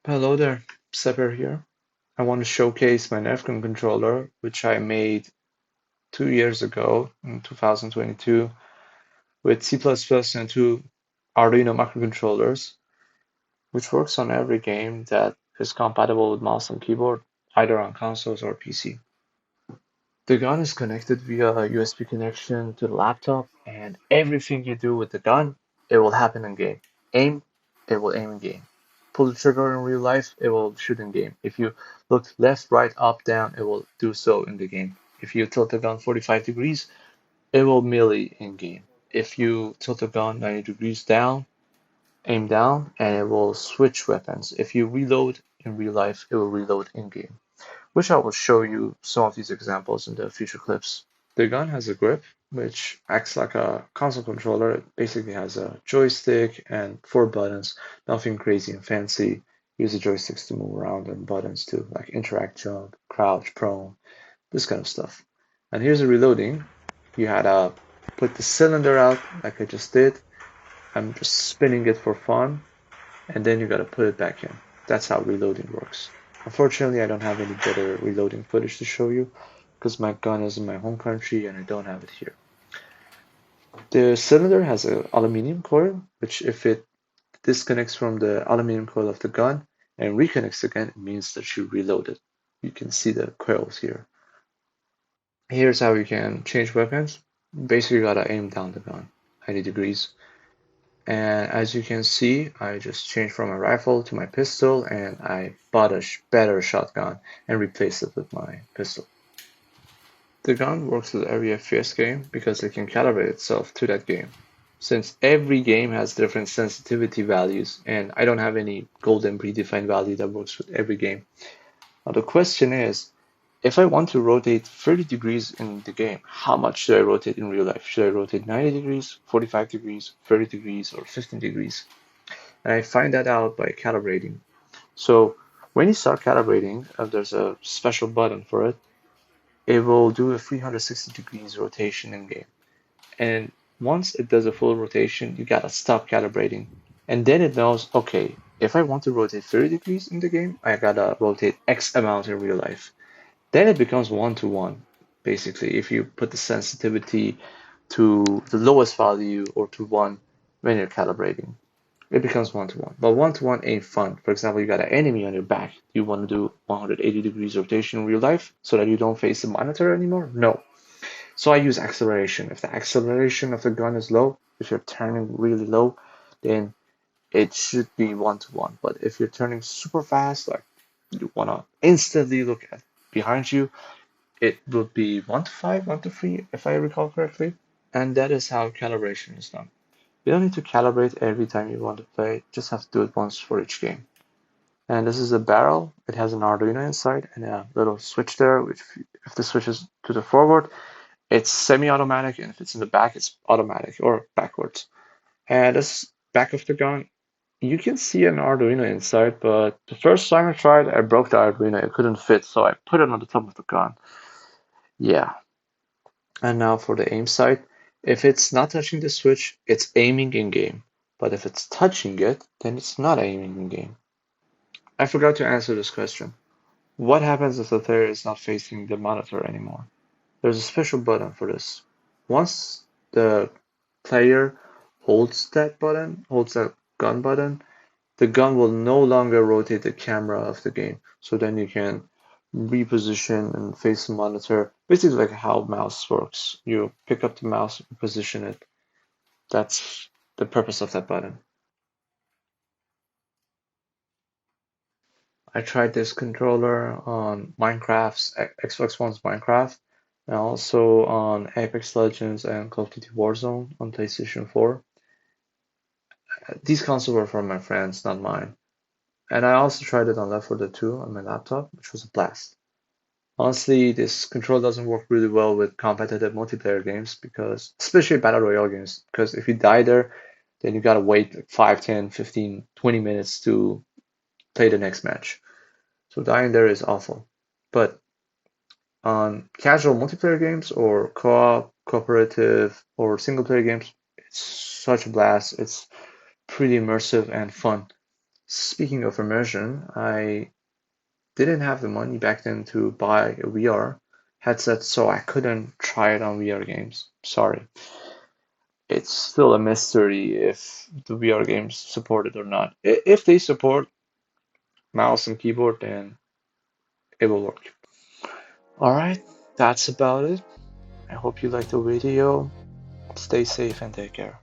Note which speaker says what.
Speaker 1: Hello there, Sepper here. I want to showcase my Nerf Gun controller, which I made 2 years ago in 2022 with C++ and two Arduino microcontrollers, which works on every game that is compatible with mouse and keyboard, either on consoles or PC. The gun is connected via a USB connection to the laptop, and everything you do with the gun, it will happen in game. Aim, it will aim in game. Pull the trigger in real life, it will shoot in game. If you look left, right, up, down, it will do so in the game. If you tilt the gun 45 degrees, it will melee in game. If you tilt the gun 90 degrees down, aim down, and it will switch weapons. If you reload in real life, it will reload in game, which I will show you some of these examples in the future clips. The gun has a grip, which acts like a console controller. It basically has a joystick and four buttons, nothing crazy and fancy. Use the joysticks to move around and buttons to like interact, jump, crouch, prone, this kind of stuff. And here's the reloading. You had to put the cylinder out like I just did. I'm just spinning it for fun, and then you gotta put it back in. That's how reloading works. Unfortunately, I don't have any better reloading footage to show you because my gun is in my home country and I don't have it here. The cylinder has an aluminum coil, which if it disconnects from the aluminum coil of the gun and reconnects again, it means that you reloaded. You can see the coils here. Here's how you can change weapons. Basically, you gotta aim down the gun 90 degrees. And as you can see, I just changed from a rifle to my pistol and I bought a better shotgun and replaced it with my pistol. The gun works with every FPS game because it can calibrate itself to that game. Since every game has different sensitivity values and I don't have any golden predefined value that works with every game. Now the question is, if I want to rotate 30 degrees in the game, how much should I rotate in real life? Should I rotate 90 degrees, 45 degrees, 30 degrees, or 15 degrees? And I find that out by calibrating. So when you start calibrating, there's a special button for it. It will do a 360 degrees rotation in game. And once it does a full rotation, you gotta stop calibrating. And then it knows, okay, if I want to rotate 30 degrees in the game, I gotta rotate X amount in real life. Then it becomes one to one, basically, if you put the sensitivity to the lowest value or to one when you're calibrating. It becomes one to one. But one to one ain't fun. For example, you got an enemy on your back. You want to do 180 degrees rotation in real life so that you don't face the monitor anymore? No. So I use acceleration. If the acceleration of the gun is low, if you're turning really low, then it should be one to one. But if you're turning super fast, like you want to instantly look at behind you, it would be 1 to 5, 1 to 3, if I recall correctly. And that is how calibration is done. You don't need to calibrate every time you want to play, just have to do it once for each game. And this is a barrel. It has an Arduino inside and a little switch there, which if the switch is to the forward, it's semi-automatic, and if it's in the back, it's automatic or backwards. And this back of the gun, you can see an Arduino inside, but the first time I tried, I broke the Arduino. It couldn't fit, so I put it on the top of the gun. Yeah. And now for the aim sight. If it's not touching the switch, it's aiming in game. But if it's touching it, then it's not aiming in game. I forgot to answer this question. What happens if the player is not facing the monitor anymore? There's a special button for this. Once the player holds that button, holds that gun button, the gun will no longer rotate the camera of the game. So then you can reposition and face the monitor. Basically like how mouse works. You pick up the mouse and position it. That's the purpose of that button. I tried this controller on Minecraft's Xbox One's Minecraft and also on Apex Legends and Call of Duty Warzone on PlayStation 4. These consoles were from my friends, not mine. And I also tried it on Left 4 Dead 2 on my laptop, which was a blast. Honestly, this control doesn't work really well with competitive multiplayer games because, especially battle royale games, because if you die there, then you gotta wait like 5, 10, 15, 20 minutes to play the next match. So dying there is awful. But on casual multiplayer games or co-op, cooperative, or single player games, it's such a blast. It's pretty immersive and fun. Speaking of immersion, I didn't have the money back then to buy a VR headset, so I couldn't try it on VR games. Sorry. It's still a mystery if the VR games support it or not. If they support mouse and keyboard, then it will work. Alright, that's about it. I hope you liked the video. Stay safe and take care.